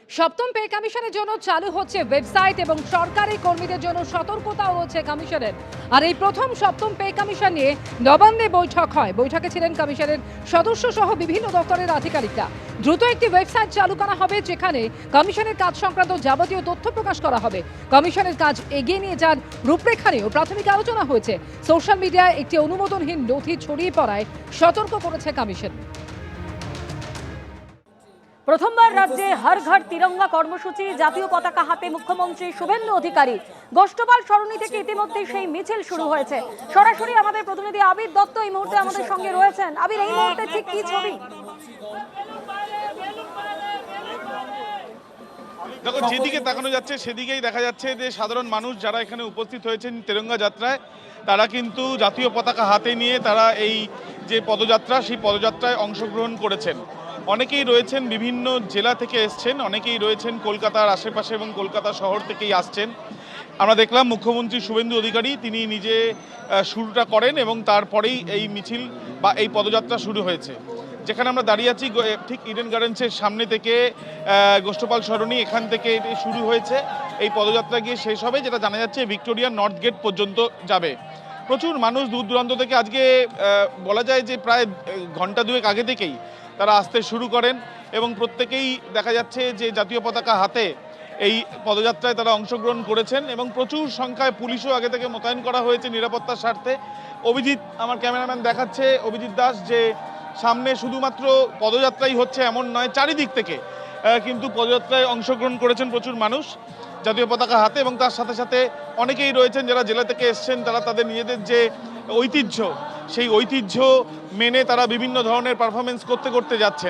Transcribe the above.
সপ্তম পে কমিশনের জন্য চালু হচ্ছে ওয়েবসাইট এবং সরকারি কর্মীদের জন্য সতর্কতাও রয়েছে কমিশনের। আর এই প্রথম সপ্তম পে কমিশন নিয়ে নবান্নে বৈঠক হয়। বৈঠকে ছিলেন কমিশনের সদস্য সহ বিভিন্ন দপ্তরের আধিকারিকরা। দ্রুত একটি ওয়েবসাইট চালু করা হবে, যেখানে কমিশনের কাজ সংক্রান্ত যাবতীয় তথ্য প্রকাশ করা হবে। কমিশনের কাজ এগিয়ে নিয়ে যান রূপরেখা নিয়েও প্রাথমিক আলোচনা হয়েছে। সোশ্যাল মিডিয়ায় একটি অনুমোদনহীন নথি ছড়িয়ে পড়ায় সতর্ক করেছে কমিশন। প্রথমবার রাজ্যে হর ঘর তিরঙ্গা কর্মসূচি, জাতীয় পতাকা হাতে মুখ্যমন্ত্রী শুভেন্দু অধিকারী। গোষ্ঠপাল সরণি থেকে ইতিমধ্যে সেই মিছিল শুরু হয়েছে। সরাসরি আমাদের প্রতিনিধি আবির দত্ত এই মুহূর্তে আমাদের সঙ্গে রয়েছেন। আবির, এই মুহূর্তে ঠিক কি ছবি? দেখো, যেদিকে তাকানো যাচ্ছে সেদিকেই দেখা যাচ্ছে যে সাধারণ মানুষ যারা এখানে উপস্থিত হয়েছেন তিরঙ্গা যাত্রায়, তারা কিন্তু জাতীয় পতাকা হাতে নিয়ে তারা এই যে পদযাত্রা, সেই পদযাত্রায় অংশগ্রহণ করেছেন। অনেকেই রয়েছেন বিভিন্ন জেলা থেকে এসছেন, অনেকেই রয়েছেন কলকাতার আশেপাশে এবং কলকাতা শহর থেকেই আসছেন। আমরা দেখলাম মুখ্যমন্ত্রী শুভেন্দু অধিকারী তিনি নিজে শুরুটা করেন এবং তারপরেই এই মিছিল বা এই পদযাত্রা শুরু হয়েছে। যেখানে আমরা দাঁড়িয়ে আছি ঠিক ইডেন গার্ডেন্সের সামনে থেকে গোষ্ঠপাল সরণি, এখান থেকে শুরু হয়েছে। এই পদযাত্রা গিয়ে শেষ হবে, যেটা জানা যাচ্ছে ভিক্টোরিয়া নর্থ গেট পর্যন্ত যাবে। প্রচুর মানুষ দূর দূরান্ত থেকে আজকে বলা যায় যে প্রায় ঘন্টা দুয়েক আগে থেকেই তারা আসতে শুরু করেন এবং প্রত্যেকেই দেখা যাচ্ছে যে জাতীয় পতাকা হাতে এই পদযাত্রায় তারা অংশগ্রহণ করেছেন এবং প্রচুর সংখ্যায় পুলিশও আগে থেকে মোতায়েন করা হয়েছে নিরাপত্তার স্বার্থে। অভিজিৎ, আমার ক্যামেরাম্যান দেখাচ্ছে, অভিজিৎ দাস, যে সামনে শুধুমাত্র পদযাত্রাই হচ্ছে এমন নয়, চারিদিক থেকে কিন্তু পদযাত্রায় অংশগ্রহণ করেছেন প্রচুর মানুষ জাতীয় পতাকা হাতে, এবং তার সাথে সাথে অনেকেই রয়েছেন যারা জেলা থেকে এসছেন, তারা তাদের নিজেদের যে ঐতিহ্য, সেই ঐতিহ্য মেনে তারা বিভিন্ন ধরনের পারফরমেন্স করতে করতে যাচ্ছেন।